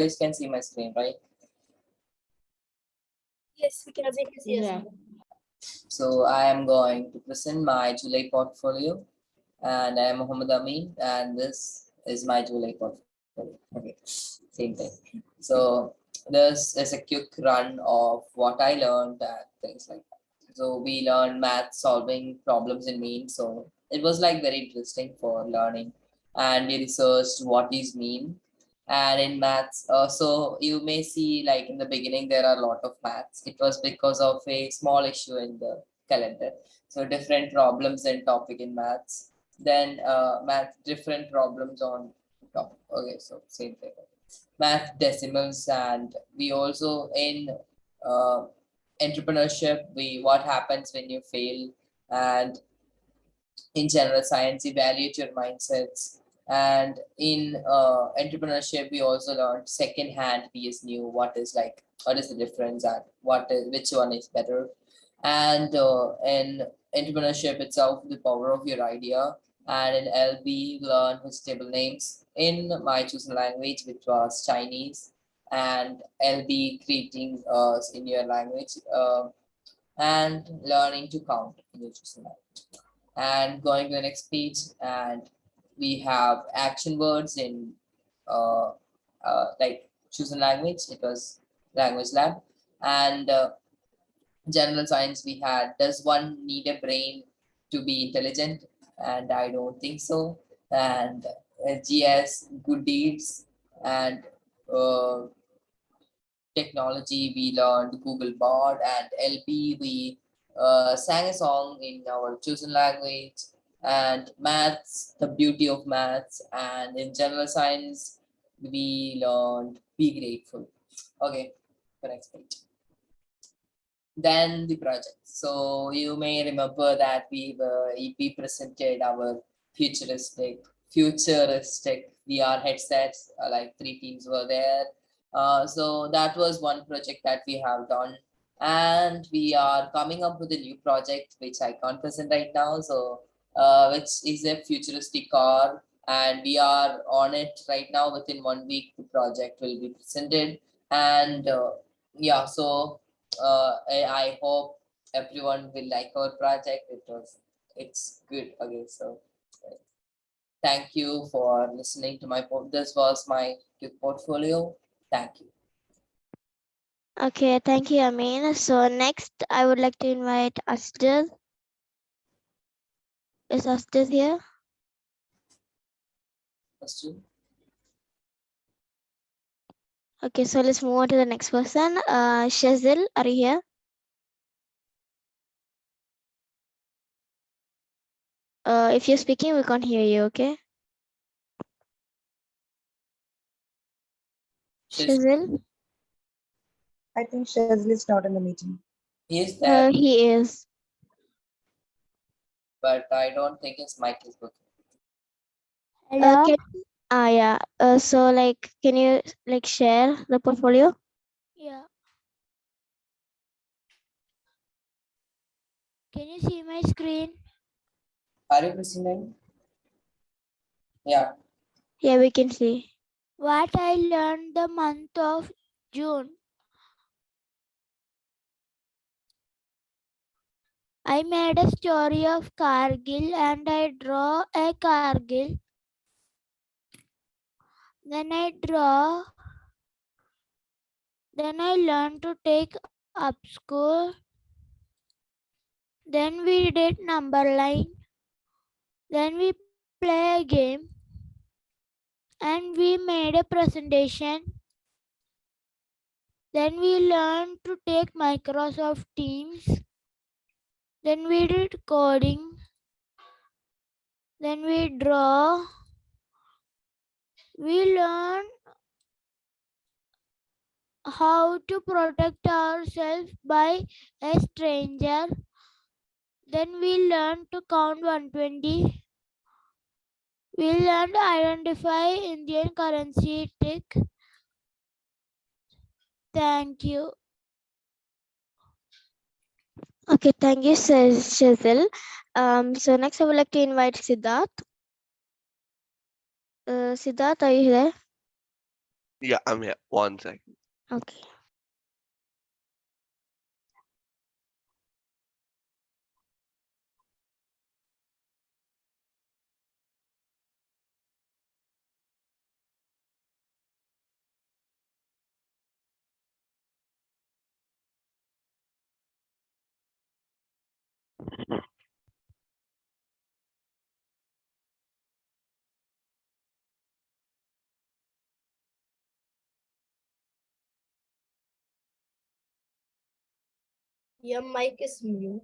guys can see my screen, right? Yes, we can see. Yeah. So I am going to present my July portfolio, and I am Muhammad Amin, and this is my July portfolio. Okay, same thing. So this is a quick run of what I learned and things like that. So we learned math solving problems in mean. So it was like very interesting for learning, and we researched what is mean. And in maths, so you may see like in the beginning there are a lot of maths. It was because of a small issue in the calendar. So different problems and topic in maths. Then math different problems on topic. Okay, so same thing. Math decimals, and we also in uh, entrepreneurship we what happens when you fail, and in general science evaluate your mindsets, and in entrepreneurship we also learned second hand vs new, what is the difference and which one is better, and in entrepreneurship itself the power of your idea, and in LB learn vegetable names in my chosen language which was Chinese, and LB creating in your language, and learning to count in your chosen language. And going to the next page, and we have action words in uh, like chosen language, it was language lab, and general science we had does one need a brain to be intelligent, and I don't think so, and GS good deeds, and uh, technology we learned Google Bard, and LP we sang a song in our chosen language, and maths the beauty of maths, and in general science we learned be grateful. Okay, the next page. Then the project. So you may remember that we presented our futuristic VR headsets. Like 3 teams were there. So that was one project that we have done, and we are coming up with a new project which I can't present right now. So which is a futuristic car, and we are on it right now. Within 1 week, the project will be presented, and yeah, so I hope everyone will like our project. It's good. Okay, so thank you for listening to my this was my quick portfolio. Thank you. Okay, thank you, Amin. So next, I would like to invite Asdil. Is Asdil here? Question? Okay, so let's move on to the next person. Shazil, are you here? If you're speaking, we can't hear you, okay? Shazil? I think Shazli is not in the meeting. Is that? He is. But I don't think his mic is working. Hello? Yeah. So like, can you like share the portfolio? Yeah. Can you see my screen? Are you listening? Yeah. Yeah, we can see. What I learned the month of June. I made a story of Kargil and I draw a Kargil. Then I learned to take up school. Then we did number line. Then we play a game. And we made a presentation. Then we learned to take Microsoft Teams. Then we did coding. Then we draw. We learn how to protect ourselves by a stranger. Then we learn to count 120. We learned to identify Indian currency tick. Thank you. Okay, thank you, Shazil. So next I would like to invite Siddharth. Siddharth, are you there? Yeah, I'm here. 1 second. Okay. Your mic is mute.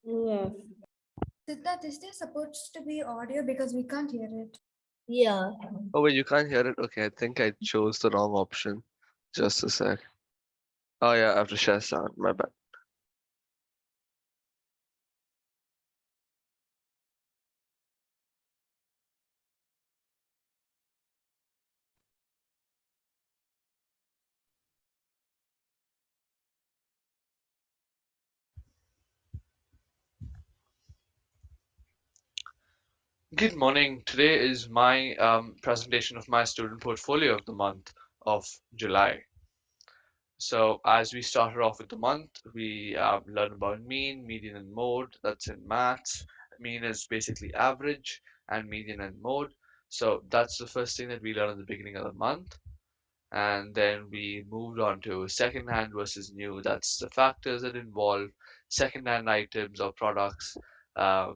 Yeah. Siddharth, is there supposed to be audio because we can't hear it? Yeah. Oh, wait, you can't hear it? Okay, I think I chose the wrong option. Just a sec. Oh, yeah, I have to share sound. My bad. Good morning. Today is my presentation of my student portfolio of the month of July. So as we started off with the month, we learned about mean, median, and mode. That's in maths. Mean is basically average, and median and mode. So that's the first thing that we learned at the beginning of the month. And then we moved on to second-hand versus new. That's the factors that involve second-hand items or products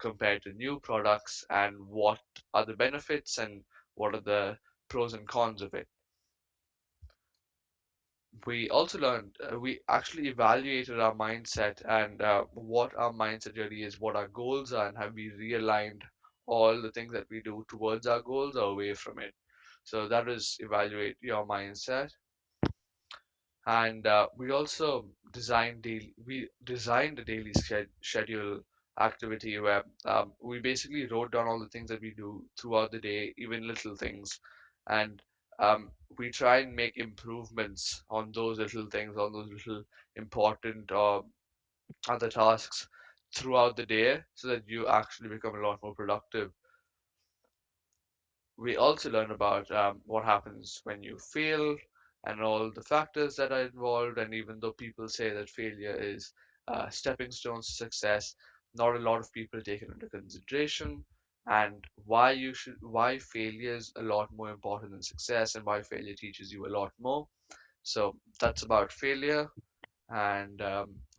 compared to new products, and what are the benefits and what are the pros and cons of it. We also learned, we actually evaluated our mindset and what our mindset really is, what our goals are, and have we realigned all the things that we do towards our goals or away from it. So that is evaluate your mindset. And we also designed a daily schedule activity where we basically wrote down all the things that we do throughout the day, even little things, and we try and make improvements on those little things, on those little important other tasks throughout the day, so that you actually become a lot more productive. We also learn about what happens when you fail and all the factors that are involved. And even though people say that failure is stepping stones to success, not a lot of people take it into consideration, and why failure is a lot more important than success, and why failure teaches you a lot more. So that's about failure. And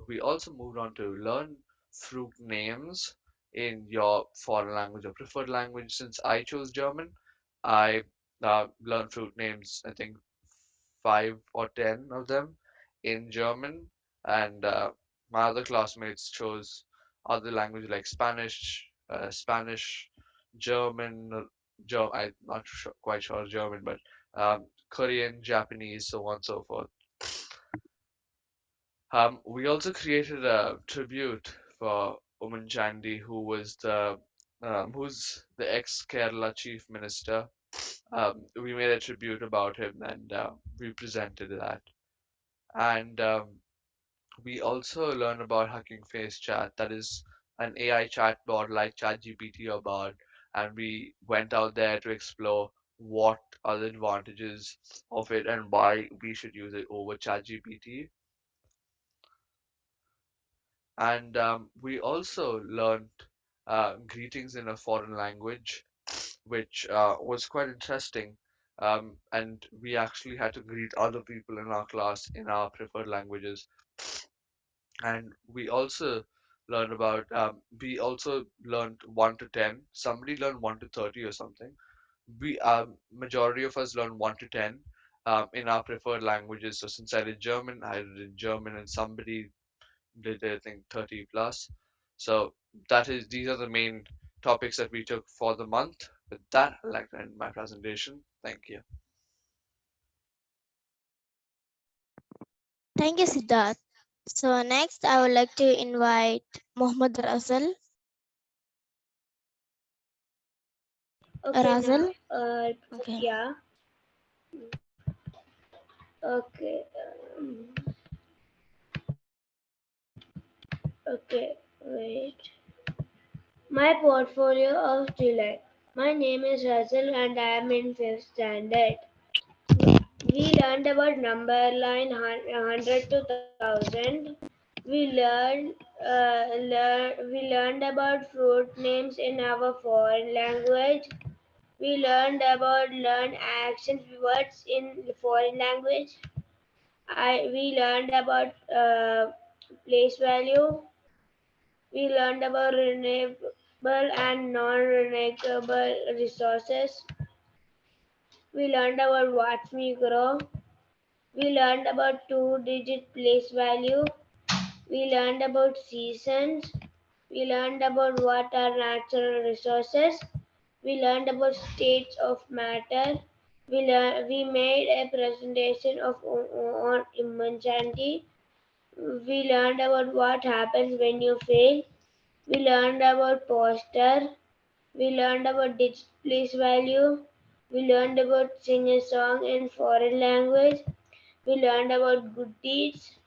we also moved on to learn fruit names in your foreign language or preferred language. Since I chose German, I learned fruit names, I think 5 or 10 of them in German, and my other classmates chose other languages like Spanish, German, I'm not quite sure German, but Korean, Japanese, so on and so forth. We also created a tribute for Oman Chandi, who's the ex-Kerala chief minister. We made a tribute about him, and we presented that. And we also learned about Hugging Face Chat, that is an AI chatbot like ChatGPT or Bard, and we went out there to explore what are the advantages of it and why we should use it over ChatGPT. And we also learned greetings in a foreign language, which was quite interesting. And we actually had to greet other people in our class in our preferred languages. And we also learned 1 to 10. Somebody learned 1 to 30 or something. Majority of us learned 1 to 10 in our preferred languages. So since I did German, I did in German, and somebody did I think 30 plus. So these are the main topics that we took for the month. With that, I'd like to end my presentation. Thank you. Thank you, Siddharth. So next, I would like to invite Mohammed Razal. Okay, Razal. now, Okay. yeah. Okay. Okay, wait. My portfolio of July. My name is Russell and I am in 5th standard. We learned about number line 100 to 1000. We learned about fruit names in our foreign language. We learned about learn action words in foreign language. We learned about place value. We learned about renewable and non-renewable resources. We learned about what's micro. We learned about two-digit place value. We learned about seasons. We learned about what are natural resources. We learned about states of matter. We made a presentation on immensity. We learned about what happens when you fail. We learned about poster. We learned about digit place value. We learned about sing a song in foreign language. We learned about good deeds.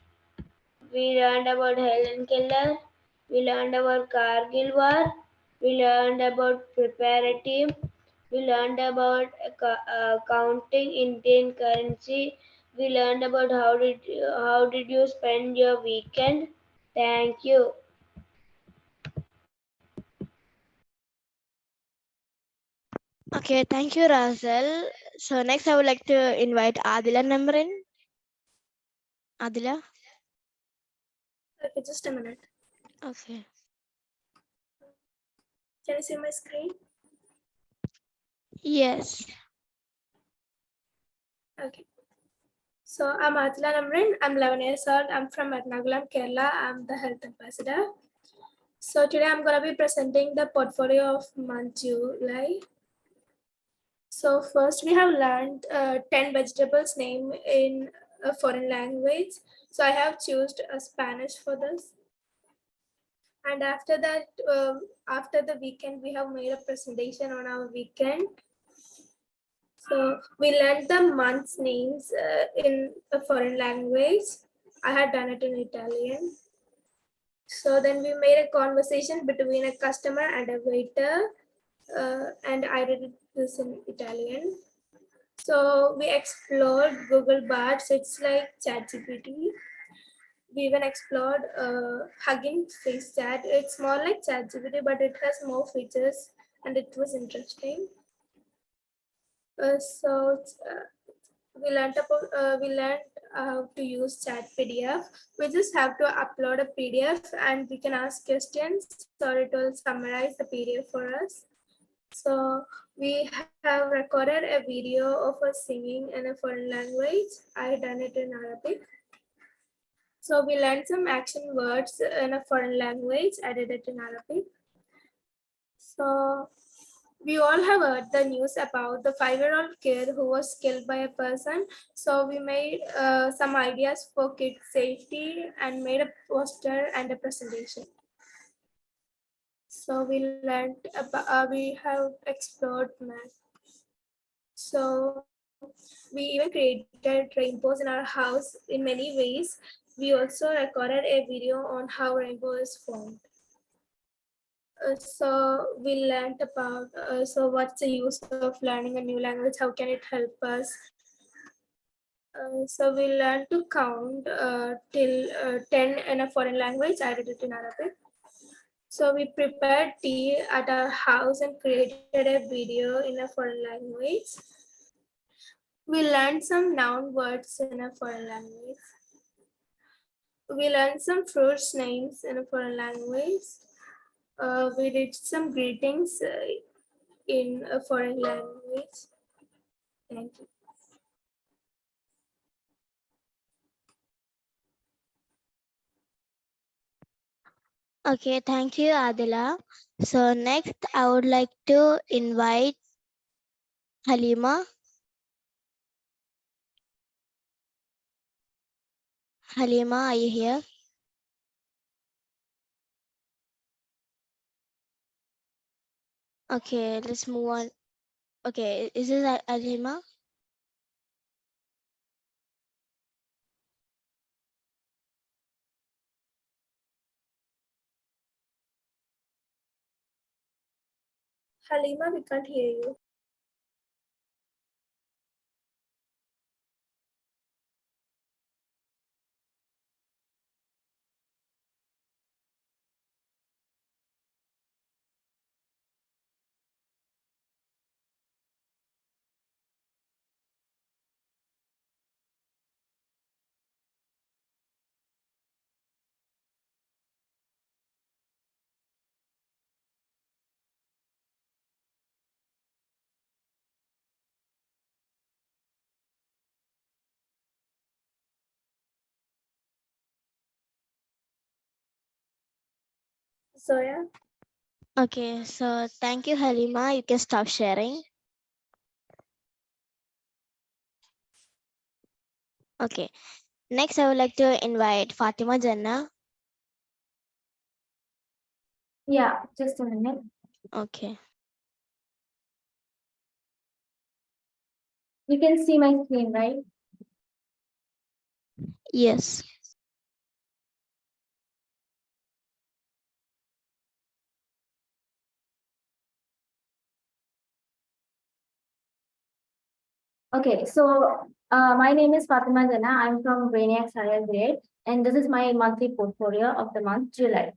We learned about Helen Keller. We learned about Kargil War. We learned about preparative. We learned about counting Indian currency. We learned about how did you spend your weekend. Thank you. Okay, thank you, Russell. So next I would like to invite Adila Namrin. Adila? Okay, just a minute. Okay. Can you see my screen? Yes. Okay. So I'm Atila Namrin. I'm 11 years old. I'm from Ernakulam, Kerala. I'm the health ambassador. So today I'm going to be presenting the portfolio of month July. So first we have learned 10 vegetables name in a foreign language. So I have chosen Spanish for this. And after that, after the weekend, we have made a presentation on our weekend. So we learned the months names in a foreign language. I had done it in Italian. So then we made a conversation between a customer and a waiter, and I did this in Italian. So we explored Google Bars. It's like ChatGPT. We even explored Hugging Face Chat. It's more like ChatGPT, but it has more features, and it was interesting. We learned how to use chat PDF. We just have to upload a PDF and we can ask questions or it will summarize the PDF for us. So we have recorded a video of us singing in a foreign language. I done it in Arabic. So we learned some action words in a foreign language. I did it in Arabic. So we all have heard the news about the 5-year-old kid who was killed by a person. So we made some ideas for kid safety and made a poster and a presentation. So we learned about, we have explored math. So we even created rainbows in our house in many ways. We also recorded a video on how rainbow is formed. So we learned about so what's the use of learning a new language, how can it help us. So we learned to count till 10 in a foreign language. I did it in Arabic. So we prepared tea at our house and created a video in a foreign language. We learned some noun words in a foreign language. We learned some fruits names in a foreign language. We did some greetings in a foreign language. Thank you. Okay, thank you, Adila. So next I would like to invite Halima. Halima, are you here? Okay, let's move on. Okay, is this Halima? Halima, we can't hear you. Zoya. Okay, so thank you, Halima. You can stop sharing. Okay. Next, I would like to invite Fatima Janna. Yeah, just a minute. Okay. You can see my screen, right? Yes. Okay, so my name is Fatima Jana. I'm from Brainiacs Higher Grade, and this is my monthly portfolio of the month July.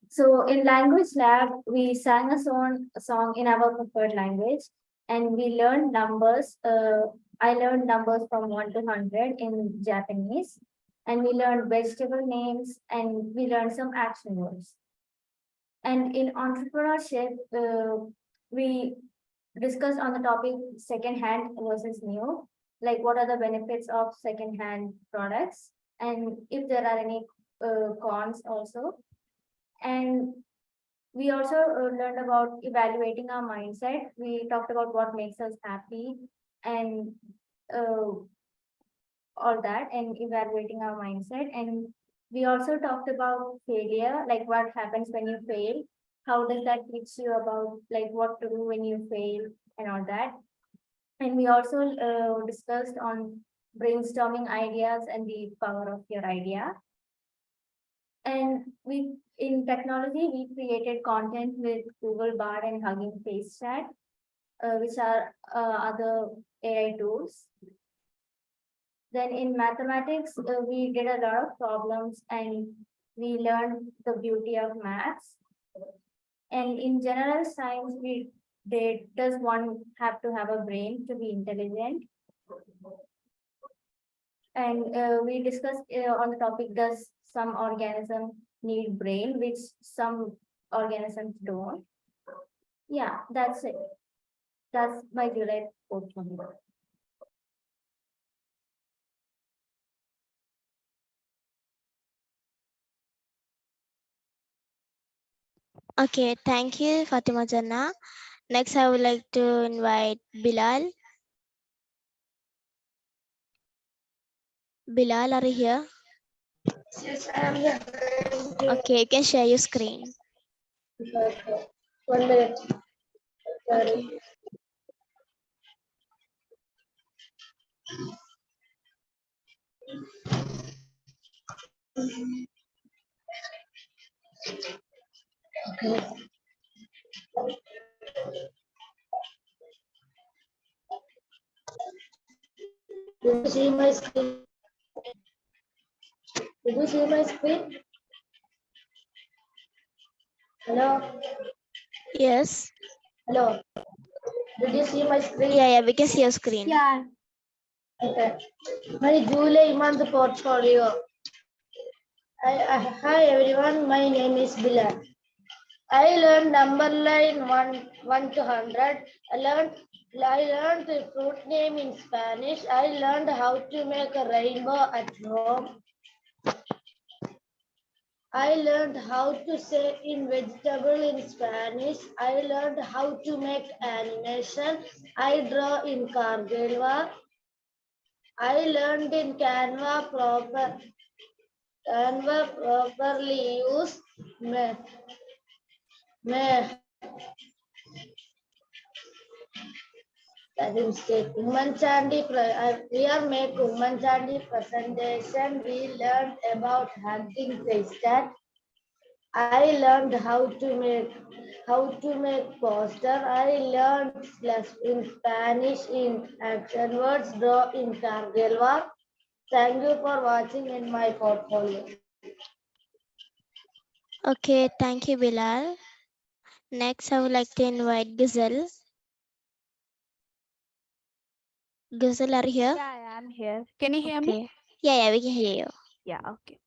So in language lab, we sang a song in our preferred language, and we learned numbers. I learned numbers from 1 to 100 in Japanese, and we learned vegetable names, and we learned some action words. And in entrepreneurship, we discussed on the topic second hand versus new, like what are the benefits of second hand products, and if there are any cons also. And we also learned about evaluating our mindset. We talked about what makes us happy and uh, all that, and evaluating our mindset. And we also talked about failure, like what happens when you fail, how does that teach you about like what to do when you fail and all that. And we also discussed on brainstorming ideas and the power of your idea. And we in technology, we created content with Google Bard and Hugging Face Chat, which are other AI tools. Then in mathematics, we did a lot of problems and we learned the beauty of maths. And in general science, we did, does one have to have a brain to be intelligent? And we discussed on the topic, does some organism need brain, which some organisms don't. Yeah, that's it. That's my July portfolio. Okay, thank you, Fatima Janna. Next, I would like to invite Bilal. Bilal, are you here? Yes, I am here. Okay, you can share your screen. Okay. 1 minute. Sorry. Did you see my screen? Did you see my screen? Hello? Yes. Hello? Did you see my screen? Yeah, we can see your screen. Yeah. Okay. My July month portfolio. Hi everyone, my name is Bilal. I learned number line 1 to 100. I learned the fruit name in Spanish. I learned how to make a rainbow at home. I learned how to say in vegetable in Spanish. I learned how to make animation. I draw in Canva. I learned in Canva properly use that is Ummanchandi. We are make Ummanchandi presentation. We learned about hunting face that. I learned how to make poster. I learned slash in Spanish in action words, draw in Cargill war. Thank you for watching in my portfolio. Okay, thank you, Bilal. Next, I would like to invite Gazelle. Gazelle, are you here? Yeah, I'm here. Can you hear me? Okay. Yeah, we can hear you. Yeah, okay.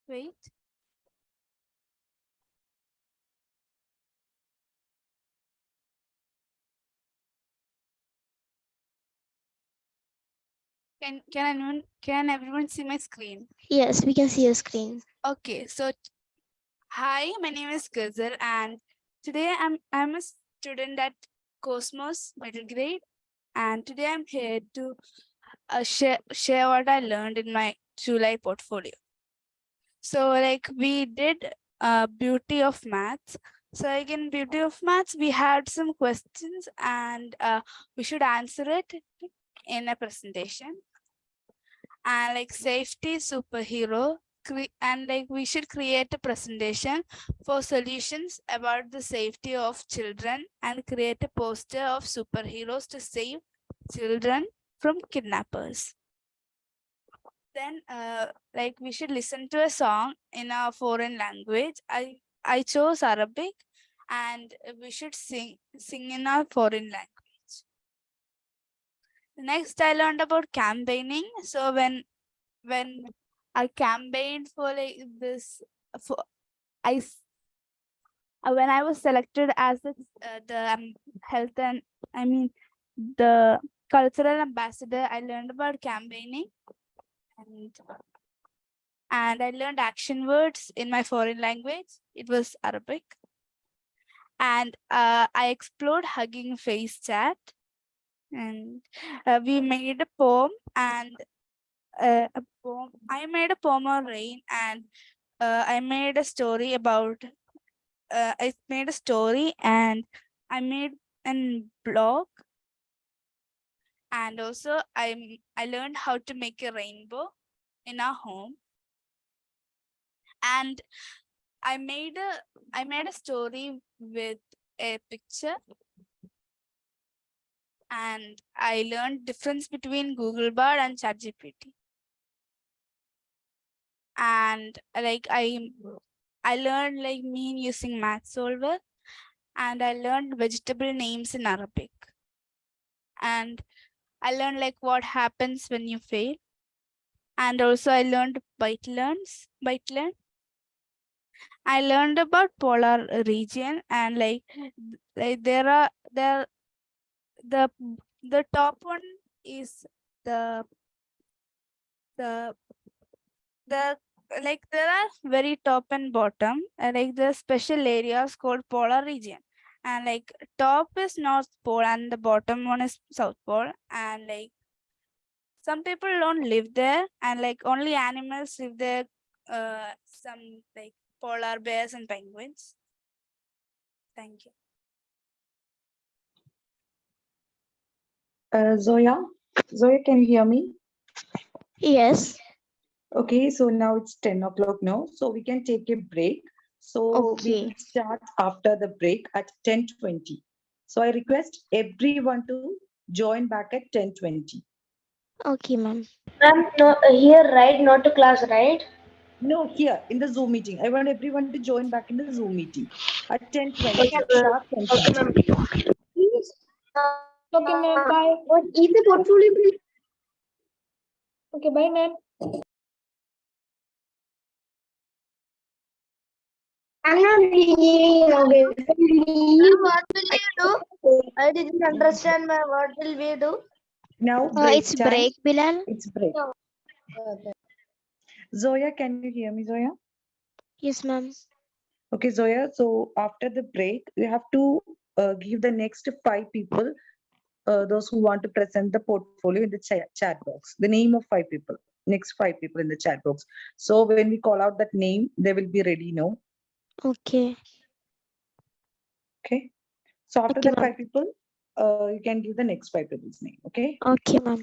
Wait. Can everyone see my screen? Yes, we can see your screen. Okay, so hi, my name is Gazal, and today I'm a student at Cosmos middle grade, and today I'm here to share what I learned in my July portfolio. So like we did beauty of maths. So like in beauty of maths, we had some questions and we should answer it in a presentation. And like safety superhero, and like we should create a presentation for solutions about the safety of children and create a poster of superheroes to save children from kidnappers. Then like we should listen to a song in a foreign language. I chose Arabic, and we should sing in our foreign language. Next, I learned about campaigning. So when I campaigned for like this, for I when I was selected as the health and I mean the cultural ambassador, I learned about campaigning, and I learned action words in my foreign language. It was Arabic, and I explored Hugging Face chat, and we made a poem and a poem. I made a poem on rain, and I made a story about. I made a story, and I made a blog, and also I learned how to make a rainbow in our home, and I made a story with a picture, and I learned difference between Google Bard and ChatGPT. And like I learned like mean using math solver, and I learned vegetable names in Arabic. And I learned like what happens when you fail. And also I learned byte learn. I learned about polar region, and like there the the top one is the the the like there are very top and bottom, and like the special areas called polar region, and like top is north pole and the bottom one is south pole, and like some people don't live there, and like only animals live there, some like polar bears and penguins. Thank you. Zoya, can you hear me? Yes. Okay, so now it's 10 o'clock now, so we can take a break. So we Okay. will start after the break at 10:20. So I request everyone to join back at 10:20. Okay, ma'am. Ma'am, no, here, right? Not to class, right? No, here in the Zoom meeting. I want everyone to join back in the Zoom meeting at 10:20. Okay, ma'am. Sharp Okay, 10:20. ma'am. Please. Okay, ma'am. Bye. What is the portfolio, please? Okay, bye, ma'am. I'm not leaving. Okay. What will you do? I didn't understand, ma'am. What will we do? Now break It's time. break, Bilal. It's break. Okay. Zoya, can you hear me, Zoya? Yes, ma'am. Okay, Zoya. So after the break, you have to give the next five people, those who want to present the portfolio in the chat box. The name of five people, next five people in the chat box. So when we call out that name, they will be ready now. Okay. Okay. So after Okay, that ma'am. five people, you can give the next five people's name. Okay. Okay, ma'am.